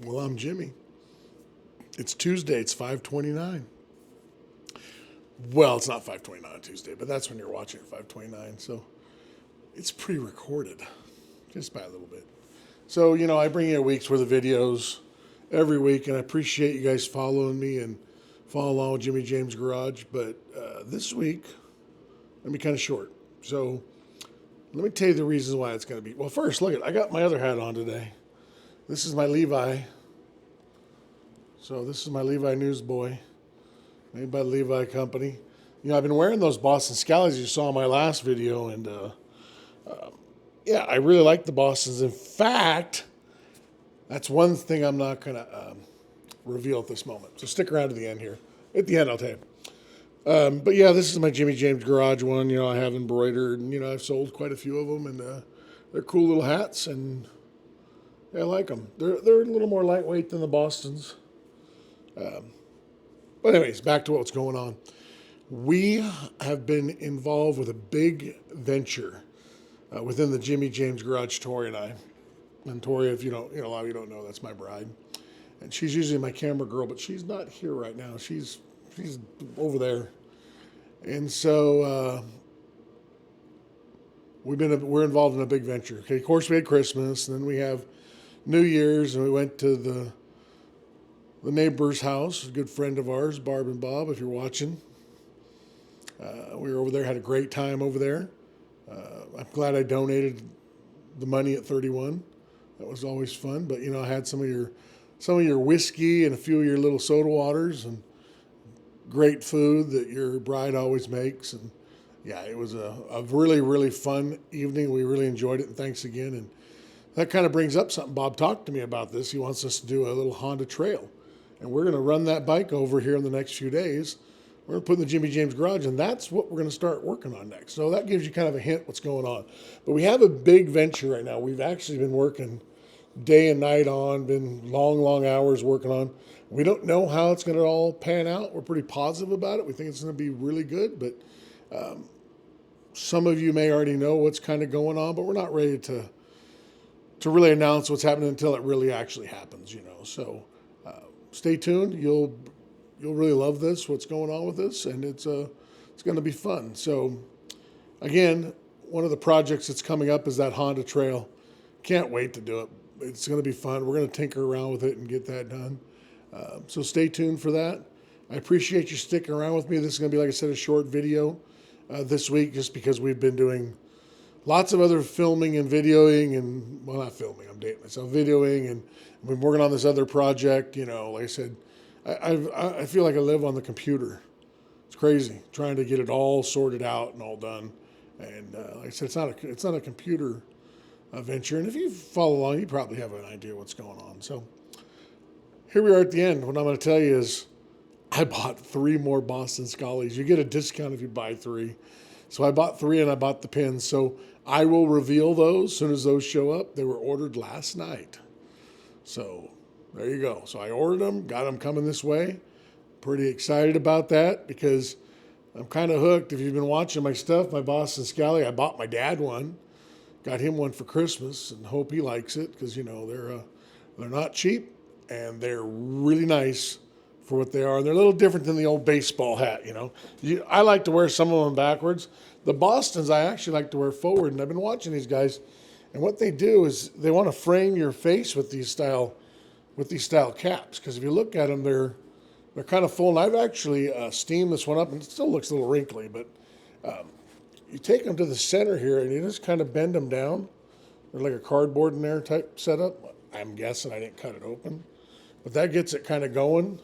Well, I'm Jimmy. It's Tuesday. It's 5:29. Well, it's not 5:29 on Tuesday, but that's when you're watching at 5:29. So it's pre-recorded, just by a little bit. So I bring you a week's worth of videos every week, and I appreciate you guys following me and following along with Jimmy James Garage. But this week, let me kind of short. So let me tell you the reasons why it's going to be. Well, first, look I got my other hat on today. This is my Levi. So this is my Levi Newsboy, made by the Levi Company. I've been wearing those Boston Scallies you saw in my last video, and yeah, I really like the Bostons. In fact, that's one thing I'm not going to reveal at this moment. So stick around to the end here. At the end, I'll tell you. But yeah, this is my Jimmy James Garage one. I have embroidered, and I've sold quite a few of them, and they're cool little hats, and yeah, I like them. They're a little more lightweight than the Bostons. But anyways, back to what's going on. We have been involved with a big venture within the Jimmy James Garage. Tori and I, and Tori, if you don't, a lot of you don't know, that's my bride, and she's usually my camera girl, but she's not here right now. She's over there, and so we're involved in a big venture. Okay, of course we had Christmas, and then we have New Year's, and we went to the neighbor's house, a good friend of ours, Barb and Bob, if you're watching. We were over there, had a great time over there. I'm glad I donated the money at 31. That was always fun. But I had some of your whiskey and a few of your little soda waters and great food that your bride always makes. And yeah, it was a really, really fun evening. We really enjoyed it, and thanks again. And that kind of brings up something. Bob talked to me about this. He wants us to do a little Honda Trail. And we're going to run that bike over here in the next few days. We're going to put in the Jimmy James Garage, and that's what we're going to start working on next. So that gives you kind of a hint what's going on. But we have a big venture right now. We've actually been working day and night on, been long, long hours working on. We don't know how it's going to all pan out. We're pretty positive about it. We think it's going to be really good, but some of you may already know what's kind of going on, but we're not ready to really announce what's happening until it really actually happens, So stay tuned. You'll really love this, what's going on with this, and it's going to be fun. So again, one of the projects that's coming up is that Honda Trail. Can't wait to do it. It's going to be fun. We're going to tinker around with it and get that done. So stay tuned for that. I appreciate you sticking around with me. This is going to be, like I said, a short video this week, just because we've been doing lots of other filming and videoing, and well, not filming, I'm dating myself, videoing, and I've been working on this other project. Like I said, I feel like I live on the computer. It's crazy trying to get it all sorted out and all done. And like I said, it's not a computer venture. And if you follow along, you probably have an idea what's going on. So here we are at the end. What I'm going to tell you is I bought 3 more Boston Scallies. You get a discount if you buy 3. So I bought 3, and I bought the pins. So I will reveal those as soon as those show up. They were ordered last night. So there you go. So I ordered them, got them coming this way. Pretty excited about that because I'm kind of hooked. If you've been watching my stuff, my Boston Scally, I bought my dad one. Got him one for Christmas and hope he likes it because, they're not cheap and they're really nice for what they are. They're a little different than the old baseball hat, I like to wear some of them backwards. The Bostons I actually like to wear forward, and I've been watching these guys, and what they do is they want to frame your face with these style caps, because if you look at them, they're kind of full. And I've actually steamed this one up, and it still looks a little wrinkly, but you take them to the center here, and you just kind of bend them down. They're like a cardboard in there type setup. I'm guessing I didn't cut it open, but that gets it kind of going.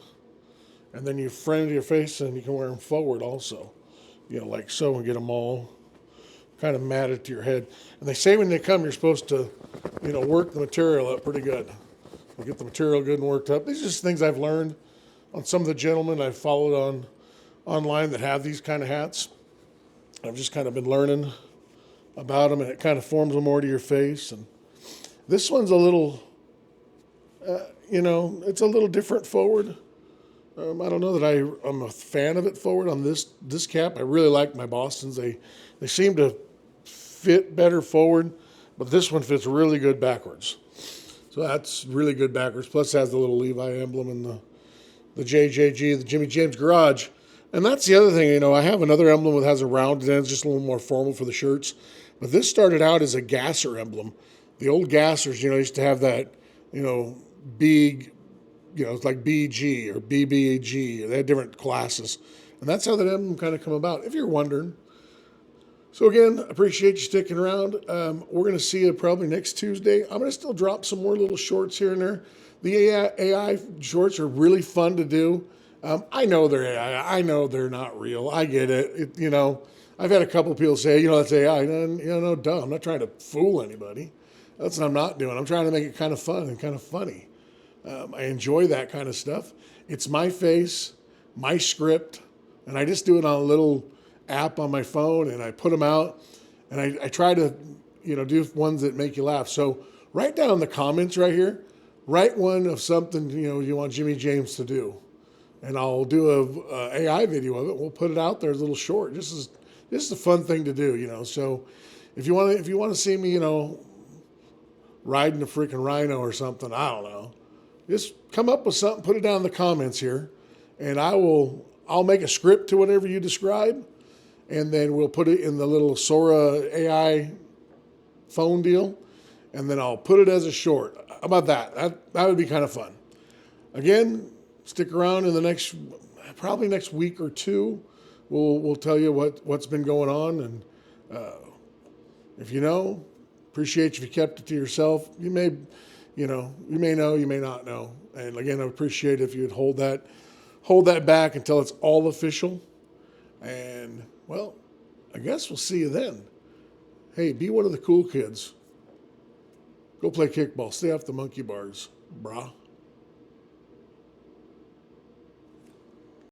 And then you frame to your face, and you can wear them forward also, like so, and get them all kind of matted to your head. And they say when they come, you're supposed to, work the material up pretty good. You get the material good and worked up. These are just things I've learned on some of the gentlemen I've followed online that have these kind of hats. I've just kind of been learning about them, and it kind of forms them more to your face. And this one's a little, it's a little different forward. I don't know that I'm a fan of it forward on this cap. I really like my Bostons. They seem to fit better forward, but this one fits really good backwards. So that's really good backers. Plus, it has the little Levi emblem and the JJG, the Jimmy James Garage. And that's the other thing, I have another emblem that has a rounded end, it's just a little more formal for the shirts. But this started out as a gasser emblem. The old gassers, used to have that, big, it's like BG or BBG. They had different classes. And that's how that emblem kind of come about, if you're wondering. So again, appreciate you sticking around. We're going to see you probably next Tuesday. I'm going to still drop some more little shorts here and there. The AI shorts are really fun to do. I know they're AI. I know they're not real. I get it. I've had a couple people say, that's AI. No, duh. I'm not trying to fool anybody. That's what I'm not doing. I'm trying to make it kind of fun and kind of funny. I enjoy that kind of stuff. It's my face, my script, and I just do it on a little app on my phone, and I put them out, and I try to, do ones that make you laugh. So write down in the comments right here, write one of something, you want Jimmy James to do, and I'll do a AI video of it. We'll put it out there as a little short. This is a fun thing to do, So if you want to see me, riding a freaking rhino or something, I don't know. Just come up with something, put it down in the comments here, and I'll make a script to whatever you describe, and then we'll put it in the little Sora AI phone deal, and then I'll put it as a short. How about that? That would be kind of fun. Again, stick around in the probably next week or two. We'll tell you what's been going on, and if appreciate you if you kept it to yourself. You may know, you may not know. And again, I appreciate it if you'd hold that back until it's all official. And, well, I guess we'll see you then. Hey, be one of the cool kids. Go play kickball. Stay off the monkey bars, brah.